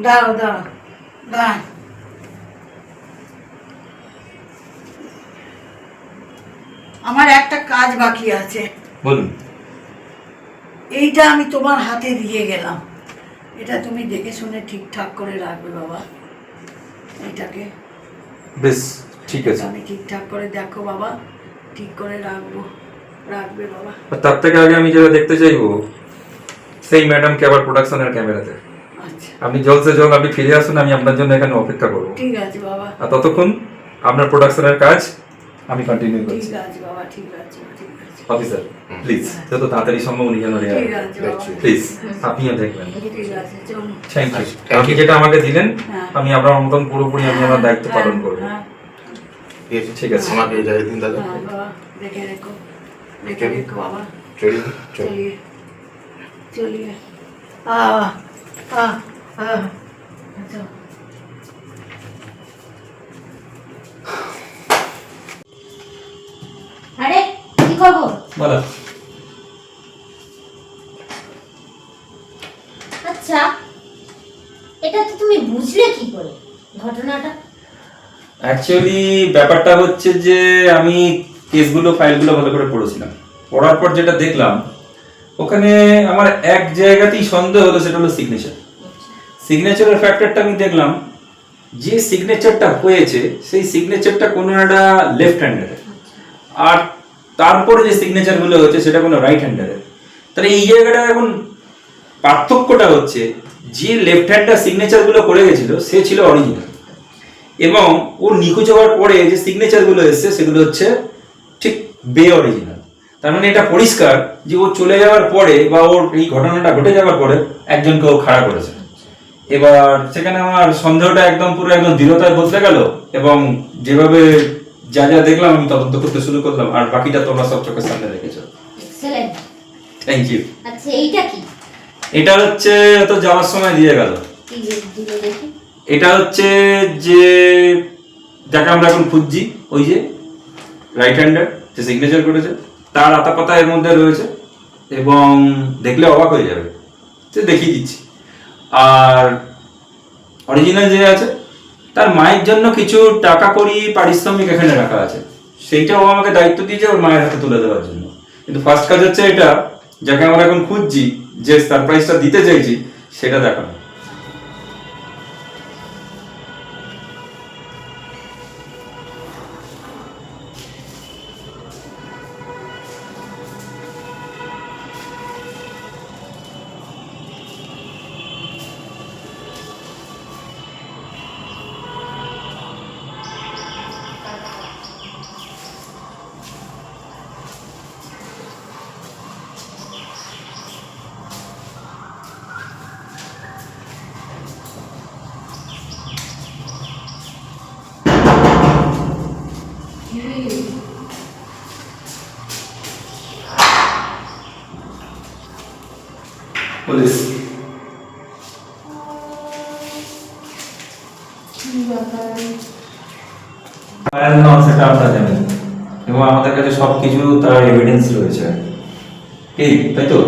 দাঁড়াও দাঁড়াও দাঁড়ান। আমার একটা কাজ বাকি আছে। বলুন। এইটা আমি তোমার হাতে দিয়ে গেলাম, এটা তুমি দেখে শুনে ঠিকঠাক করে রাখবে বাবা। এটাকে বেশ ঠিক আছে। আমি ঠিকঠাক করে দেখো বাবা, ঠিক করে রাখবে বাবা। তার থেকে আগে আমি যেটা দেখতে চাইবো সেই ম্যাডামকে আবার প্রোডাকশনের ক্যামেরাতে। আচ্ছা আপনি জল সে জল আপনি ফিরে আসুন, আমি আপনার জন্য এখানে অপেক্ষা করবো। ঠিক আছে বাবা। আর ততক্ষণ আপনার প্রোডাকশনের কাজ আমি কন্টিনিউ করছি। ঠিক আছে বাবা, ঠিক আছে ঠিক আছে। অফিসার প্লিজ যত তাড়াতাড়ি সম্ভব উনি যেন রেয়ার, ঠিক আছে বাবা। প্লিজ আপনিও দেখবেন। ঠিক আছে চলুন। Thank you. আপনি যেটা আমাকে দিলেন হ্যাঁ। আমি আপনার মতন পুরোপুরি আমি আমার দায়িত্ব পালন করবো। হ্যাঁ, ঠিক আছে। আমাকে এজাজত দিন দাদা। হ্যাঁ বাবা, দেখে রেখো বাবা। চলি चलिए चलिए। आ आ आ अच्छा। আরে কি খবর? বলো। আচ্ছা, এটা তো তুমি বুঝলে কি করে ঘটনাটা? অ্যাকচুয়ালি ব্যাপারটা হচ্ছে যে আমি কেসগুলো ফাইলগুলো ভালো করে পড়েছিলাম, পড়ার পর যেটা দেখলাম ওখানে আমার এক জায়গাতেই সন্দেহ হলো, সেটা হলো সিগনেচারের ফ্যাক্টরটা আমি দেখলাম যে সিগনেচারটা হয়েছে সেই সিগনেচারটা কোনো একটা লেফট হ্যান্ডারের, আর তারপরে যে সিগনেচারগুলো হচ্ছে সেটা কোনো রাইট হ্যান্ডারের। তাহলে এই জায়গাটা এখন পার্থক্যটা হচ্ছে যে লেফট হ্যান্ডার সিগনেচারগুলো করে গেছিল সে ছিল অরিজিনাল, এবং ও নিখোঁজ হওয়ার পরে যে সিগনেচারগুলো এসছে সেগুলো হচ্ছে ঠিক বে অরিজিনাল। তার মানে এটা পরিষ্কার যে ও চলে যাওয়ার পরে বা ওর এই ঘটনাটা ঘটে যাওয়ার পরে একজনকে ও খাড়া করেছে। এবার সেখানে আমার সন্দেহটা একদম পুরো একদম দৃঢ়তায় বদলে গেল, এবং যেভাবে যা যা দেখলাম আমি তদন্ত করতে শুরু করলাম, আর বাকিটা তোমরা সব চোখের সামনে রেখেছো। এক্সেলেন্ট। Thank you. আচ্ছা, এইটা কি? এটা হচ্ছে তো যাওয়ার সময় দিয়ে গেল। কি দিল দেখি? এটা হচ্ছে যে যাকে আমরা এখন খুঁজছি, ওই যে রাইট হ্যান্ডার যে সিগনেচার করেছে তার আতাপাতা এর মধ্যে রয়েছে, এবং দেখলে অবাক হয়ে যাবে, সে দেখিয়ে দিচ্ছি। আর অরিজিনাল যে আছে তার মায়ের জন্য কিছু টাকা কড়ি পারিশ্রমিক এখানে রাখা আছে, সেইটাও আমাকে দায়িত্ব দিয়েছে ওর মায়ের হাতে তুলে দেওয়ার জন্য। কিন্তু ফার্স্ট কাজ হচ্ছে এটা যাকে আমরা এখন খুঁজছি, যে সারপ্রাইজটা দিতে চাইছি সেটা দেখানো। পুলিশ সেটা আপনারা জানেন, এবং আমাদের কাছে সবকিছু তার এভিডেন্স রয়েছে, ঠিক তাই তো?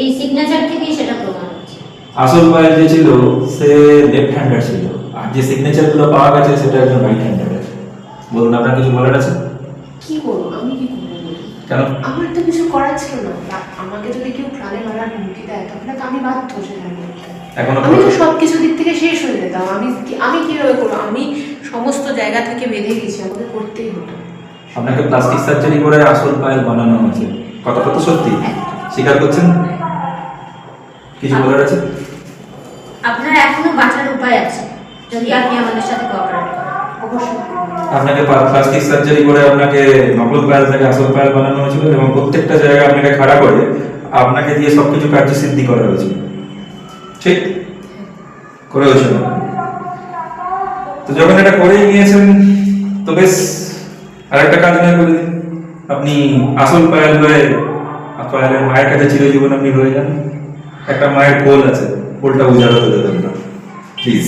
এই সিগনেচার থেকেই সেটা প্রমাণ হচ্ছে। আসল ফাইল যে ছিল সে লেফট হ্যান্ডার ছিল, আর যে সিগনেচার গুলো পাওয়া গেছে সেটা একজন রাইট হ্যান্ডারের। বলুন, আপনার কিছু বলার আছে? কি করবো আমি, কি করবো? কেন? আমার তো কিছু করার ছিল না। আমাকে যদি কেউ প্রাণে মারার হুমকি দেয় তাহলে তো আমি বাধ্য সেটা নিতে। এখনো আমি তো সব কিছু দিক থেকে শেষ হয়ে যেতাম। আমি কিভাবে করবো? আমি সমস্ত জায়গা থেকে বেঁধে গেছি, আমাকে করতেই হতো। আপনাকে প্লাস্টিক সার্জারি করে আসল ফাইল বানানো হয়েছে, কথাটা তো সত্যি, স্বীকার করছেন? কিছু বলার আছে? আপনার এখনো বাঁচার উপায় আছে যদি আপনি আমাদের সাথে কোঅপারেট করেন। অবশ্যই। আপনাকে প্লাস্টিক সার্জারি করে আপনাকে নকল ফাইল থেকে আসল ফাইল বানানো হয়েছিল, এবং প্রত্যেকটা জায়গায় আপনাকে খাড়া করে আপনাকে দিয়ে সবকিছু কার্যসিদ্ধি করা হয়েছিল, ঠিক করে হয়েছিল। তো যখন এটা করেই নিয়েছেন তো বেশ, আরেকটা কাজ নয় করে দিন, আপনি আসল ফাইল হয়ে ফাইলের মায়ের কাছে চিরজীবন আপনি রয়ে যান। একটা মায়ের কোল আছে, কোলটা উজাড় হতে দেবেন না প্লিজ।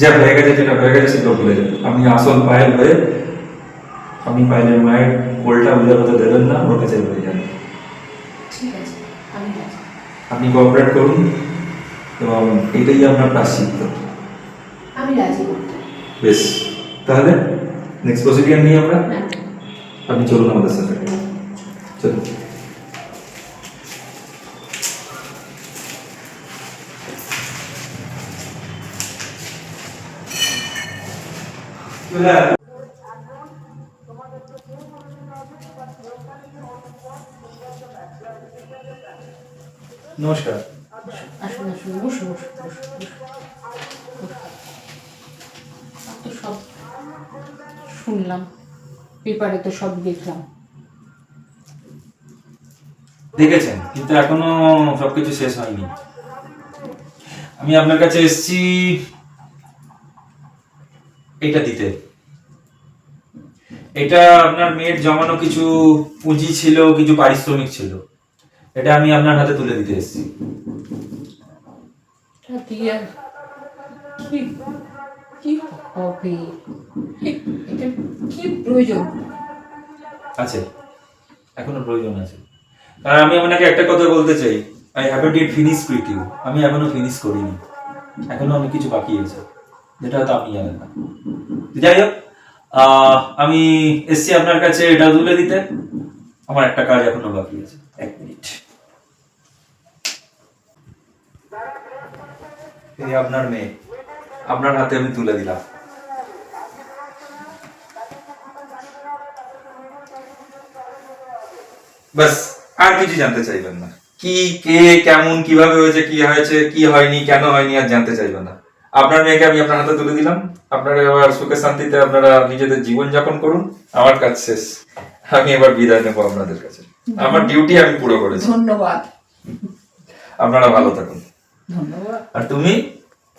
যা হয়ে গেছে, যেটা হয়ে গেছে সেটা ভুলে যান। আপনি আসল পায়েল হয়ে আপনি পায়েলের মায়ের কোলটা উজাড় হতে দেবেন না, ওর কাছে রয়ে যান। ঠিক আছে, আমি যাচ্ছি। আপনি কোঅপারেট করুন, এবং এটাই আপনার প্রায়শ্চিত্ত। আমি রাজি করতে। বেশ, তাহলে নেক্সট প্রসিডিউর নিয়ে আমরা, হ্যাঁ। আপনি চলুন আমাদের সাথে, চলুন। নমস্কার। আসুন আসুন, বসুন বসুন বসুন বসুন। তো সব শুনলাম, পেপারে তো সব দেখলাম। দেখেছেন, কিন্তু এখনো সবকিছু শেষ হয়নি। আমি আপনার কাছে এসেছি এটা দিতে। এটা আপনার মেয়ের জমানো কিছু পুঁজি ছিল, কিছু পারিশ্রমিক ছিল, এটা আমি আপনার হাতে তুলে দিতে এসেছি। এটা দিয়ে কি কি হবে? এটা কি প্রয়োজন? আছে, এখনো প্রয়োজন আছে। কারণ আমি আপনাকে একটা কথা বলতে চাই, I haven't it finish with you. আমি এখনো ফিনিশ করিনি, এখনো অনেক কিছু বাকি আছে, যেটা হয়তো আপনি জানেন না। যাই হোক, আমি এসছি আপনার কাছে এটা তুলে দিতে। আমার একটা কাজ এখনো বাকি আছে, 1 মিনিট। এই আপনার মেয়ে, আপনার হাতে আমি তুলে দিলাম। বাস, আর কিছু জানতে চাইবেন না। কি, কে, কেমন, কিভাবে হয়েছে, কি হয়েছে, কি হয়নি, কেন হয়নি, আর জানতে চাইবেন না। আপনার মেয়েকে আমি আপনার হাতে তুলে দিলাম। আপনারা এবার সুখে শান্তিতে আপনারা নিজেদের জীবন যাপন করুন। আমার কাজ শেষ, আমি এবার বিদায় নেবো আপনাদের কাছে। আমার ডিউটি আমি পুরো করেছি। ধন্যবাদ। আপনারা ভালো থাকুন। ধন্যবাদ। আর তুমি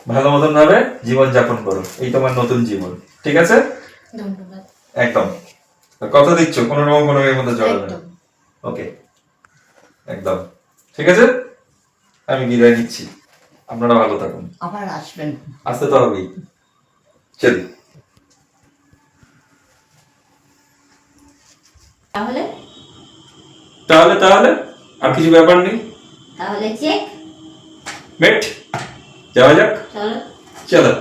ভালো মতন ভাবে জীবন যাপন করো, এই তোমার নতুন জীবন, ঠিক আছে? ধন্যবাদ। একদম। আর কথা দিচ্ছ কোনো রকম কোনো এর মধ্যে জড়াবে না। একদম। ওকে, একদম ঠিক আছে। আমি বিদায় নিচ্ছি, আপনারা ভালো থাকুন। আবার আসবেন। আসতে তো হবেই। চলি। তাহলে তাহলে তাহলে আর কিছু ব্যাপার নেই। তাহলে চেক। বেট, যাওয়া যাক। চলো। চলো।